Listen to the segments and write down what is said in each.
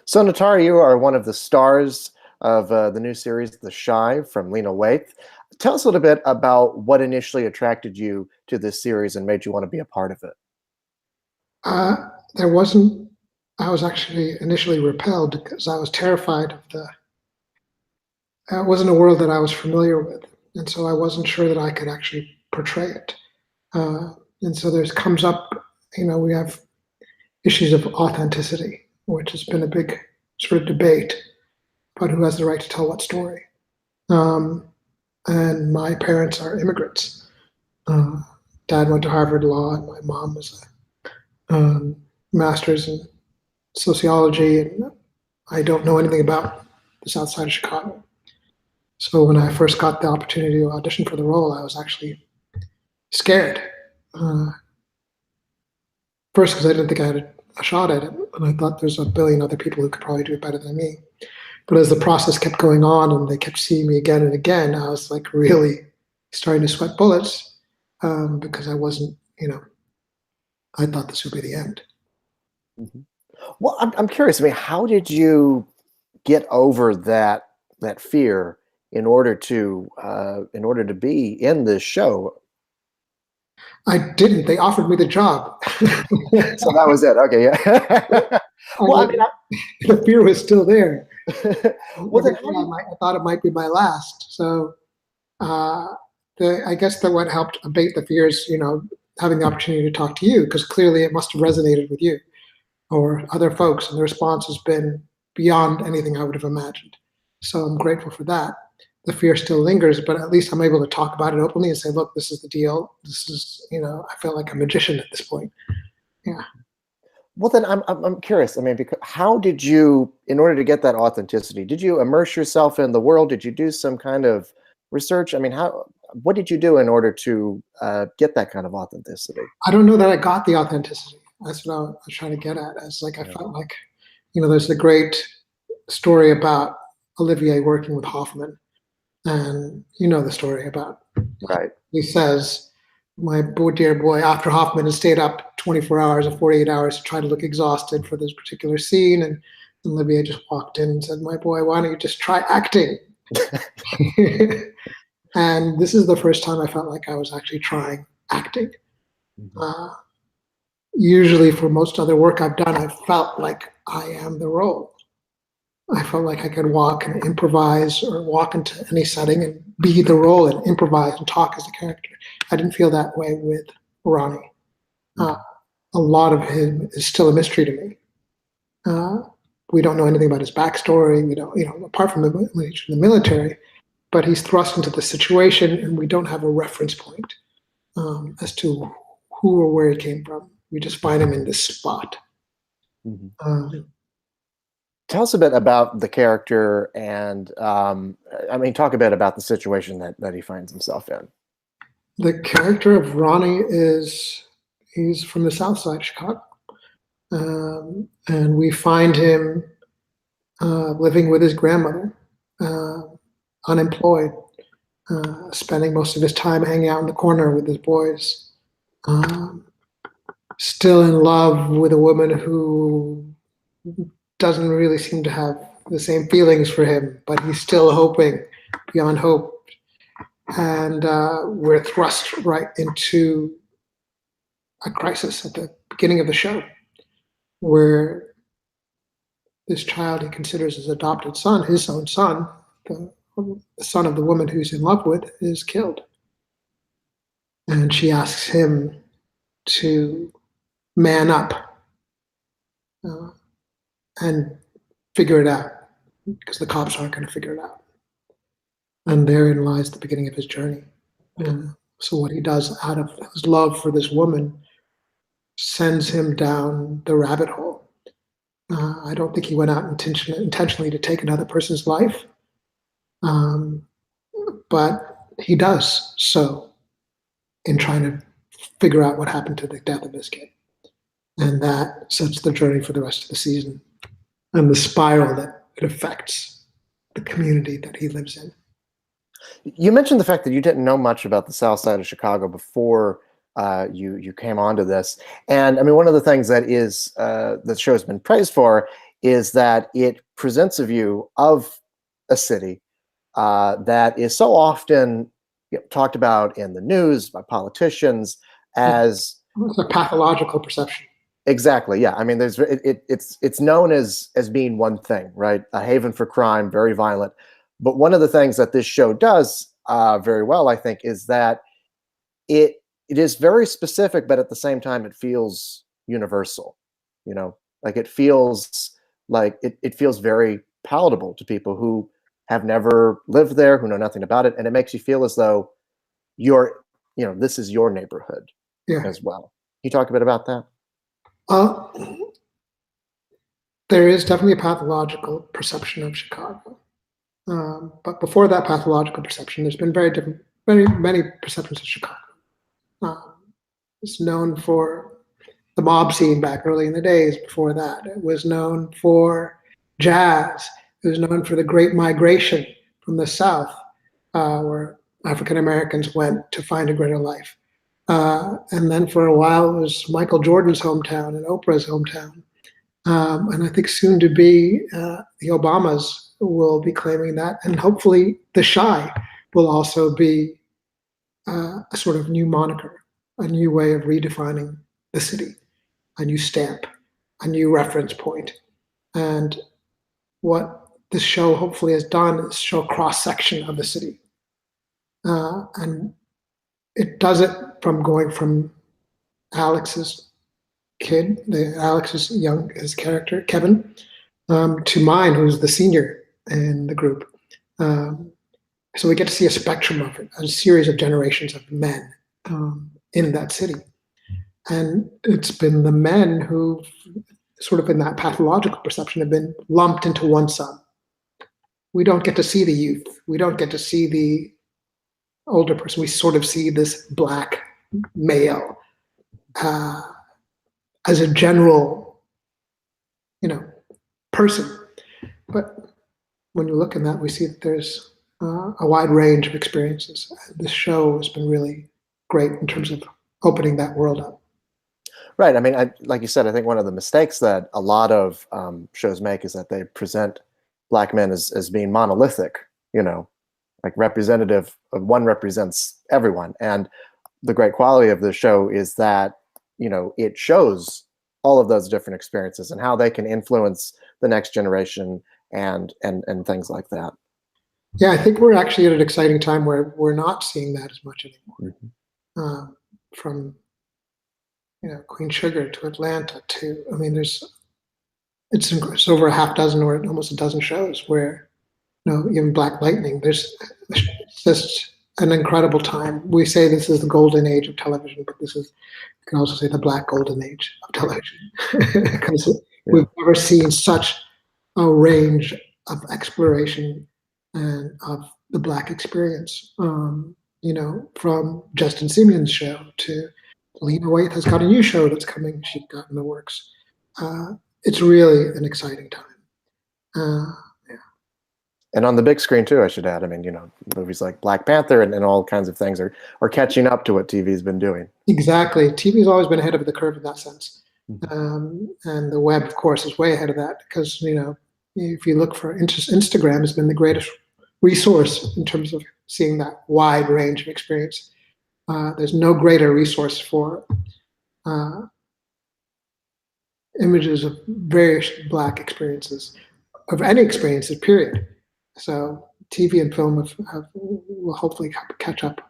So, Ntare, you are one of the stars of the new series, The Shy, from Lena Waithe. Tell us a little bit about what initially attracted you to this series and made you want to be a part of it. Uh, there wasn't. I was actually initially repelled because I was terrified of the. It wasn't a world that I was familiar with, and so I wasn't sure that I could actually portray it. Uh, and so there's comes up, we have issues of authenticity, which has been a big sort of debate about who has the right to tell what story. Um, and my parents are immigrants. Uh, Dad went to Harvard Law, and my mom was a master's in sociology, and I don't know anything about the South Side of Chicago. So when I first got the opportunity to audition for the role, I was actually scared. First, because I didn't think I had a shot at it, and I thought there's a billion other people who could probably do it better than me. But as the process kept going on and they kept seeing me again and again, I was like really starting to sweat bullets because I wasn't, I thought this would be the end. Mhm. Well, I'm curious. I mean, how did you get over that fear in order to be in this show? I didn't. They offered me the job. So that was it. Okay, yeah. Well, I mean, The fear was still there. well, then I thought it might be my last. So I guess that what helped abate the fears, having the opportunity to talk to you, because clearly it must have resonated with you or other folks, and the response has been beyond anything I would have imagined. So I'm grateful for that. The fear still lingers, but at least I'm able to talk about it openly and say, look, this is the deal. This is, I feel like a magician at this point. Yeah. Well, then I'm curious. I mean, because how did you, in order to get that authenticity, did you immerse yourself in the world? Did you do some kind of research? I mean, what did you do in order to get that kind of authenticity? I don't know that I got the authenticity. That's what I was trying to get at. It's like I felt like, there's the great story about Olivier working with Hoffman, and the story about Right. he says, my dear boy, after Hoffman had stayed up 24 hours or 48 hours to try to look exhausted for this particular scene, and Olivier just walked in and said, my boy, why don't you just try acting? And this is the first time I felt like I was actually trying acting. Mm-hmm. Usually for most other work I've done, I felt like I am the role. I felt like I could walk and improvise or walk into any setting and be the role and improvise and talk as a character. I didn't feel that way with Ronnie. A lot of him is still a mystery to me. We don't know anything about his backstory. We don't, apart from the military, but he's thrust into the situation and we don't have a reference point as to who or where he came from. We just find him in this spot. Mm-hmm. Tell us a bit about the character and, talk a bit about the situation that he finds himself in. The character of Ronnie he's from the South Side of Chicago. And we find him living with his grandmother, unemployed, spending most of his time hanging out in the corner with his boys, still in love with a woman who doesn't really seem to have the same feelings for him, but he's still hoping beyond hope. And we're thrust right into a crisis at the beginning of the show, where this child he considers his adopted son, his own son, the son of the woman who's in love with, is killed. And she asks him to man up and figure it out, because the cops aren't going to figure it out. And therein lies the beginning of his journey. So what he does out of his love for this woman sends him down the rabbit hole. I don't think he went out intentionally to take another person's life, but he does so in trying to figure out what happened to the death of his kid. And that sets the journey for the rest of the season and the spiral that it affects the community that he lives in. You mentioned the fact that you didn't know much about the South Side of Chicago before you came onto this, and one of the things that the show's been praised for is that it presents a view of a city that is so often talked about in the news by politicians as It's a pathological perception. exactly, yeah. I mean, it's known as being one thing, right? A haven for crime, very violent. But one of the things that this show does very well, I think, is that it it is very specific, but at the same time, it feels universal. You know, like it feels very palatable to people who have never lived there, who know nothing about it, and it makes you feel as though this is your neighborhood Yeah. as well. Can you talk a bit about that? Uh, there is definitely a pathological perception of Chicago. But before that pathological perception, there's been very many perceptions of Chicago. Um, it's known for the mob scene back early in the days. Before that, it was known for jazz. It was known for the Great Migration from the South, where African Americans went to find a greater life. And then for a while, it was Michael Jordan's hometown and Oprah's hometown. And I think soon to be, the Obamas will be claiming that. And hopefully the Chi will also be a sort of new moniker, a new way of redefining the city, a new stamp, a new reference point. And what this show hopefully has done is show a cross-section of the city. And it does it from going from Alex's his character, Kevin, to mine, who's the senior in the group. So we get to see a spectrum of it, a series of generations of men in that city. And it's been the men who, sort of in that pathological perception, have been lumped into one sum. We don't get to see the youth. We don't get to see the older person. We sort of see this black male as a general, person. But when you look at that, we see that there's a wide range of experiences. This show has been really great in terms of opening that world up. Right. I mean, like you said, I think one of the mistakes that a lot of shows make is that they present black men as being monolithic, like representative of one represents everyone. And the great quality of the show is that, it shows all of those different experiences and how they can influence the next generation and things like that. Yeah, I think we're actually at an exciting time where we're not seeing that as much anymore. Mm-hmm. From Queen Sugar to Atlanta to, I mean, it's over a half dozen or almost a dozen shows where, even Black Lightning, it's just an incredible time. We say this is the golden age of television, but you can also say the Black golden age of television because we've never seen such a range of exploration and of the Black experience. From Justin Simeon's show to Lena Waithe has got a new show that's coming. She's got in the works. It's really an exciting time. And on the big screen too, I should add. I mean, movies like Black Panther and all kinds of things are catching up to what TV's been doing. Exactly. TV's always been ahead of the curve in that sense. And the web, of course, is way ahead of that because, if you look for Instagram has been the greatest resource in terms of seeing that wide range of experience. There's no greater resource for images of various Black experiences, of any experiences, period. So TV and film will hopefully catch up.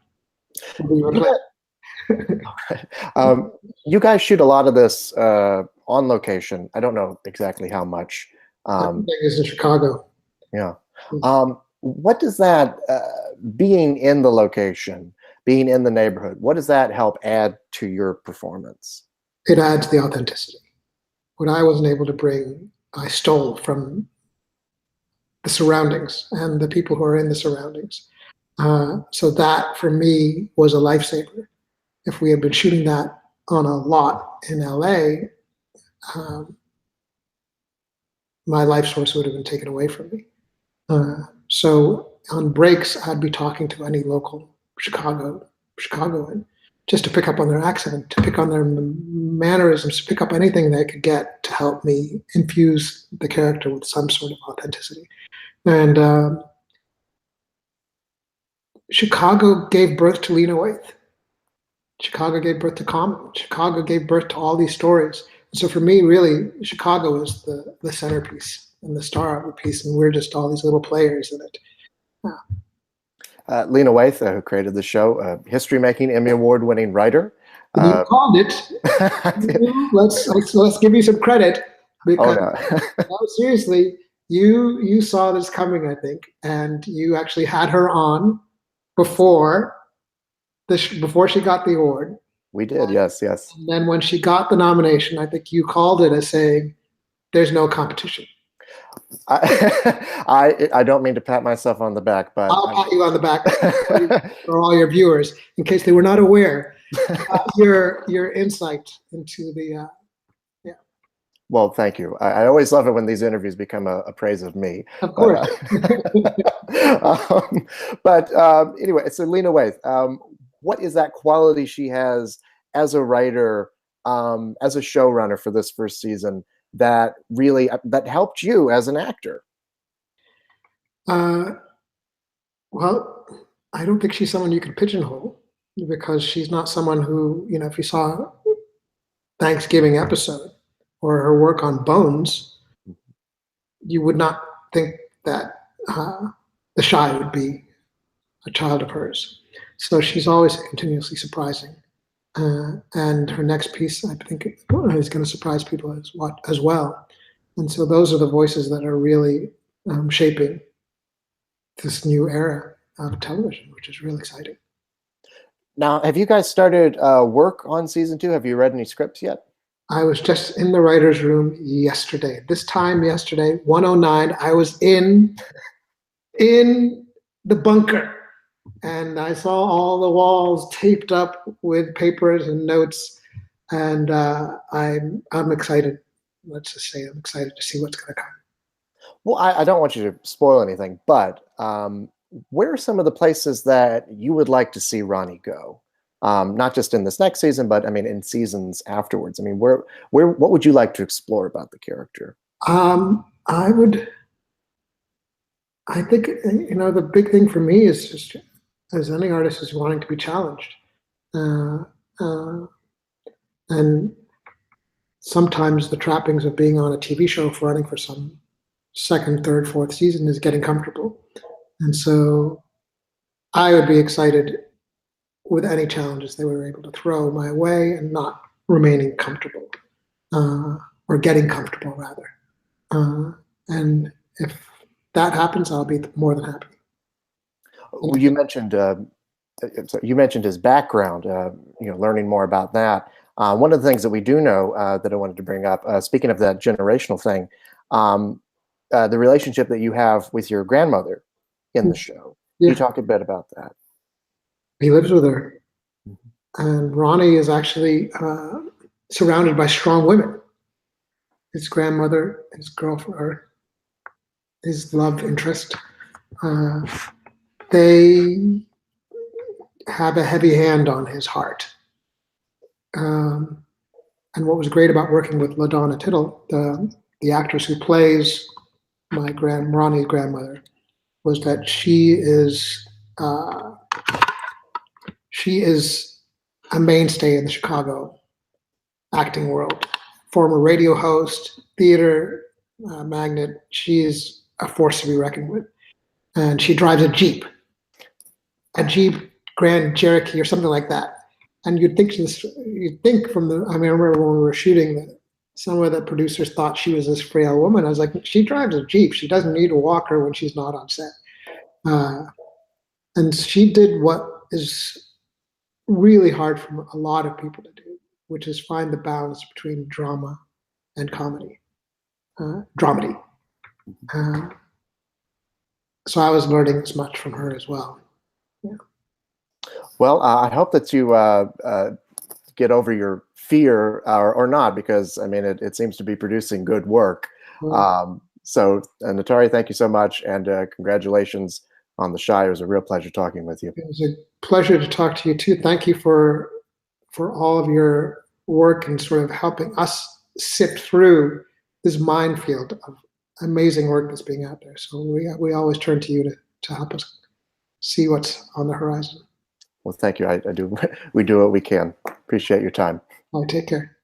You guys shoot a lot of this on location. I don't know exactly how much. Is in Chicago. Yeah. What does that being in the location, being in the neighborhood, what does that help add to your performance? It adds the authenticity. What I wasn't able to bring, I stole from the surroundings and the people who are in the surroundings. So that for me was a lifesaver. If we had been shooting that on a lot in LA, my life source would have been taken away from me. So on breaks, I'd be talking to any local Chicagoan just to pick up on their accent, to pick on their mannerisms, to pick up anything they could get to help me infuse the character with some sort of authenticity. And Chicago gave birth to Lena Waithe. Chicago gave birth to Common. Chicago gave birth to all these stories. And so for me, really, Chicago is the centerpiece and the star of the piece, and we're just all these little players in it. Yeah. Lena Waithe, who created the show, history-making, Emmy Award-winning writer. You called it. Let's give you some credit, because no, seriously, you saw this coming, I think, and you actually had her on before she got the award. We did, yes. And then when she got the nomination, I think you called it as saying, "There's no competition." I don't mean to pat myself on the back, but I'll pat you on the back for all your viewers, in case they were not aware. Your insight into the Well, thank you. I always love it when these interviews become a praise of me. Of course. But anyway, so Lena Waithe, what is that quality she has as a writer, as a showrunner for this first season that really that helped you as an actor? Well, I don't think she's someone you could pigeonhole, because she's not someone who, if you saw Thanksgiving episode or her work on Bones, you would not think that the Shy would be a child of hers. So she's always continuously surprising. And her next piece, I think, is going to surprise people as well. And so those are the voices that are really shaping this new era of television, which is really exciting. Now, have you guys started work on season 2? Have you read any scripts yet? I was just in the writer's room yesterday. This time yesterday, 1:09, I was in the bunker. And I saw all the walls taped up with papers and notes, and I'm excited. Let's just say I'm excited to see what's going to come. Well, I don't want you to spoil anything, but where are some of the places that you would like to see Ronnie go? Not just in this next season, but I mean in seasons afterwards. I mean, what would you like to explore about the character? I think the big thing for me is just, as any artist, is wanting to be challenged. And sometimes the trappings of being on a TV show for running for some second, third, fourth season is getting comfortable. And so I would be excited with any challenges they were able to throw my way, and not remaining comfortable, or getting comfortable rather. And if that happens, I'll be more than happy. Well, you mentioned his background, learning more about that. One of the things that we do know that I wanted to bring up, speaking of that generational thing, the relationship that you have with your grandmother in the show. Yeah. Can you talk a bit about that? He lives with her. And Ronnie is actually surrounded by strong women. His grandmother, his girlfriend, his love interest, they have a heavy hand on his heart. And what was great about working with LaDonna Tittle, the actress who plays Ronnie's grandmother, was that she is a mainstay in the Chicago acting world. Former radio host, theater magnate. She is a force to be reckoned with. And she drives a Jeep Grand Cherokee or something like that. And you'd think from I remember when we were shooting that some of the producers thought she was this frail woman. I was like, she drives a Jeep. She doesn't need a walker when she's not on set. And she did what is really hard for a lot of people to do, which is find the balance between drama and comedy, dramedy. So I was learning as much from her as well. Yeah. Well, I hope that you get over your fear or not, because I mean, it seems to be producing good work. So Ntare, thank you so much. And congratulations on The Shy. It was a real pleasure talking with you. It was a pleasure to talk to you too. Thank you for for all of your work and sort of helping us sift through this minefield of amazing work that's being out there. So we always turn to you to help us see what's on the horizon. Well, thank you. I do. We do what we can. Appreciate your time. All right, take care.